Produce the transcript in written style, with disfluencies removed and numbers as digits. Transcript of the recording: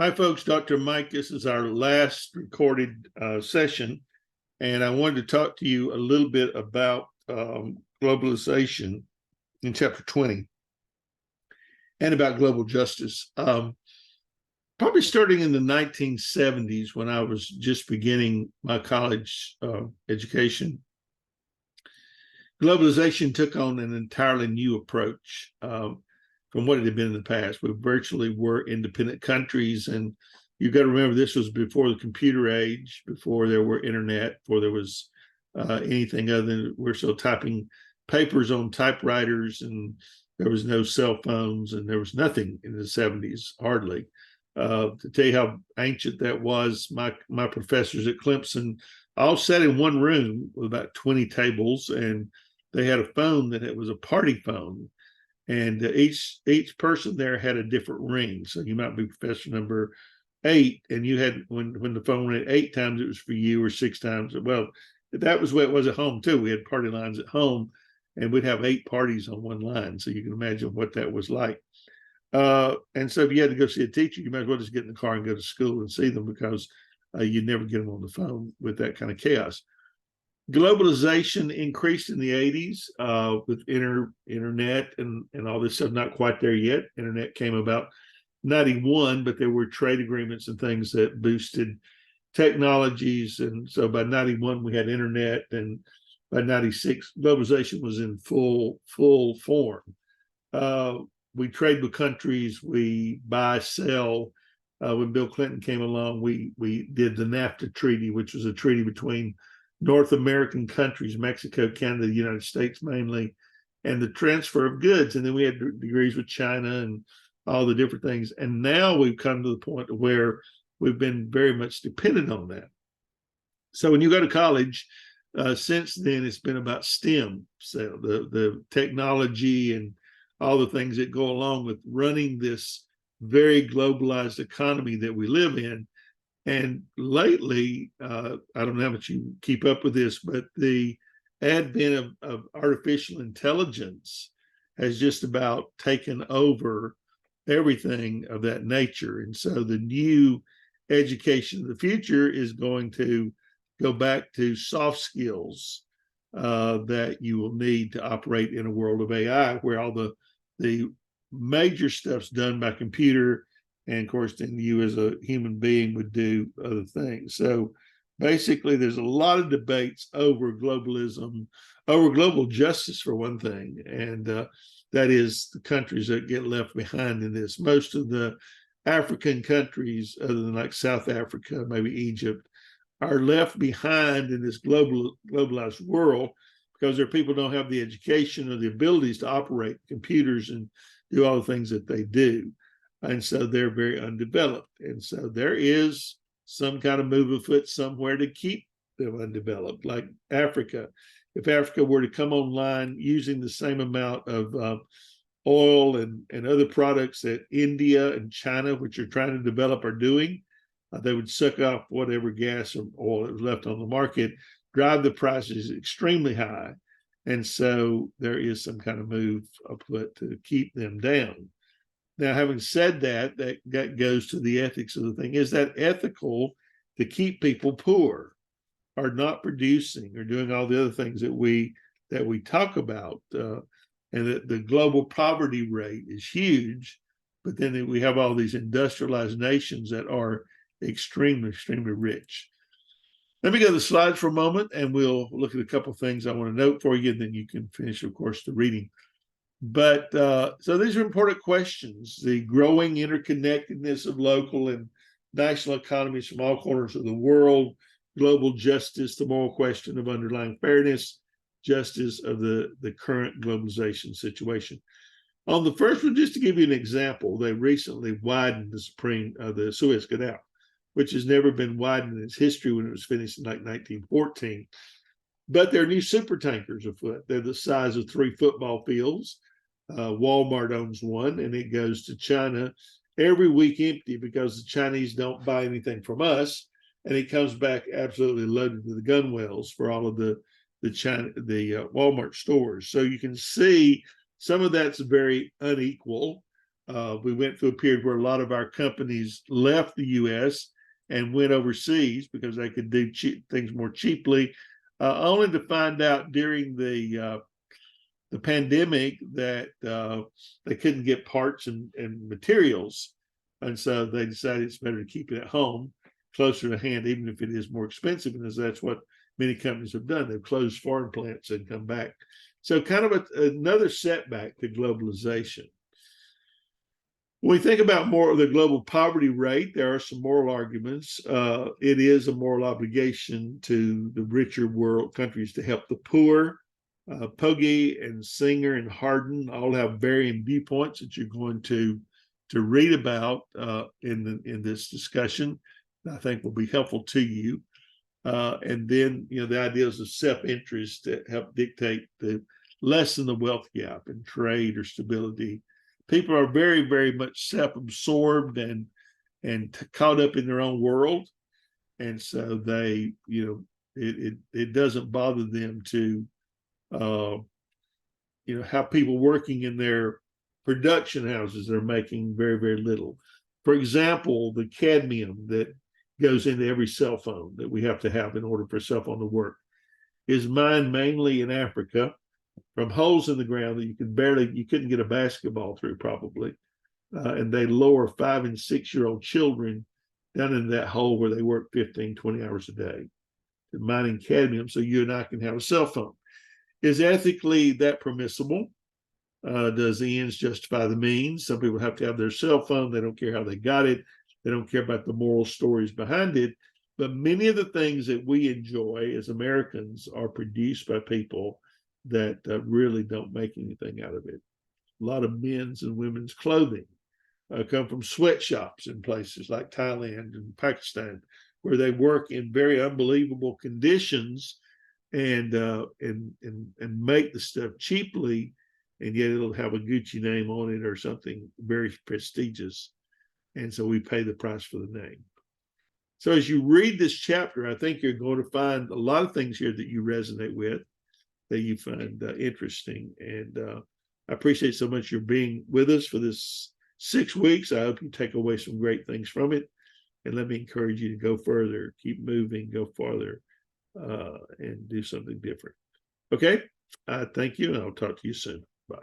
Hi, folks. Dr. Mike, this is our last recorded session, and I wanted to talk to you a little bit about globalization in chapter 20 and about global justice. Probably starting in the 1970s when I was just beginning my college education, globalization took on an entirely new approach from what it had been in the past. We virtually were independent countries, and you've got to remember this was before the computer age, before there were internet, before there was anything other than we're still typing papers on typewriters, and there was no cell phones, and there was nothing in the 70s, hardly. To tell you how ancient that was, my professors at Clemson all sat in one room with about 20 tables, and they had a phone that it was a party phone, and each person there had a different ring. So you might be professor number 8, and you had when the phone rang 8 times, it was for you, or 6 times. Well, that was what it was at home too. We had party lines at home, and we'd have 8 parties on one line. So you can imagine what that was like. And so if you had to go see a teacher, you might as well just get in the car and go to school and see them, because you'd never get them on the phone with that kind of chaos. Globalization increased in the 80s with internet and all this stuff. Not quite there yet. Internet came about 91, but there were trade agreements and things that boosted technologies. And so by 91, we had internet, and by 96, globalization was in full form. We trade with countries, we buy, sell. When Bill Clinton came along, we did the NAFTA treaty, which was a treaty between North American countries, Mexico, Canada, the United States mainly, and the transfer of goods. And then we had degrees with China and all the different things. And now we've come to the point where we've been very much dependent on that. So when you go to college, since then, it's been about STEM, so the technology and all the things that go along with running this very globalized economy that we live in. And lately, I don't know how much you keep up with this, but the advent of artificial intelligence has just about taken over everything of that nature. And so the new education of the future is going to go back to soft skills that you will need to operate in a world of AI, where all the major stuff's done by computer, and of course then you as a human being would do other things. So basically there's a lot of debates over globalism, over global justice for one thing, and that is the countries that get left behind in this. Most of the African countries, other than like South Africa, maybe Egypt, are left behind in this globalized world because their people don't have the education or the abilities to operate computers and do all the things that they do. And so they're very undeveloped. And so there is some kind of move afoot somewhere to keep them undeveloped, like Africa. If Africa were to come online using the same amount of oil and other products that India and China, which are trying to develop, are doing, they would suck off whatever gas or oil that was left on the market, drive the prices extremely high. And so there is some kind of move afoot to keep them down. Now, having said that, that goes to the ethics of the thing. Is that ethical to keep people poor, or not producing, or doing all the other things that we talk about? And that the global poverty rate is huge, but then we have all these industrialized nations that are extremely rich. Let me go to the slides for a moment, and we'll look at a couple of things I want to note for you, and then you can finish, of course, the reading. But so these are important questions. The growing interconnectedness of local and national economies from all corners of the world, global justice, the moral question of underlying fairness, justice of the current globalization situation. On the first one, just to give you an example, they recently widened the Suez Canal, which has never been widened in its history when it was finished in like 1914. But there are new super tankers afoot. They're the size of 3 football fields. Walmart owns one, and it goes to China every week empty because the Chinese don't buy anything from us, and it comes back absolutely loaded to the gunwales for all of the Walmart stores. So you can see some of that's very unequal. We went through a period where a lot of our companies left the U.S. and went overseas because they could do things more cheaply, only to find out during the pandemic that they couldn't get parts and materials. And so they decided it's better to keep it at home, closer to hand, even if it is more expensive. And that's what many companies have done. They've closed foreign plants and come back. So kind of another setback to globalization. When we think about more of the global poverty rate, there are some moral arguments. It is a moral obligation to the richer world countries to help the poor. Pogge and Singer and Hardin all have varying viewpoints that you're going to read about in this discussion. I think will be helpful to you. And then, the ideas of self-interest that help dictate the lessen the wealth gap in trade or stability. People are very, very much self-absorbed and caught up in their own world, and so they, it doesn't bother them to, have people working in their production houses that are making very, very little. For example, the cadmium that goes into every cell phone that we have to have in order for a cell phone to work is mined mainly in Africa from holes in the ground that you couldn't get a basketball through probably. And they lower 5 and 6 year old children down in that hole where they work 15, 20 hours a day, mining cadmium so you and I can have a cell phone. Is ethically that permissible? Does the ends justify the means? Some people have to have their cell phone. They don't care how they got it. They don't care about the moral stories behind it. But many of the things that we enjoy as Americans are produced by people that really don't make anything out of it. A lot of men's and women's clothing come from sweatshops in places like Thailand and Pakistan, where they work in very unbelievable conditions and make the stuff cheaply, and yet it'll have a Gucci name on it or something very prestigious. And so we pay the price for the name. So as you read this chapter, I think you're going to find a lot of things here that you resonate with, that you find interesting. And I appreciate so much your being with us for this 6 weeks. I hope you take away some great things from it. And let me encourage you to go further, keep moving, go farther, and do something different. Okay? Thank you, and I'll talk to you soon. Bye.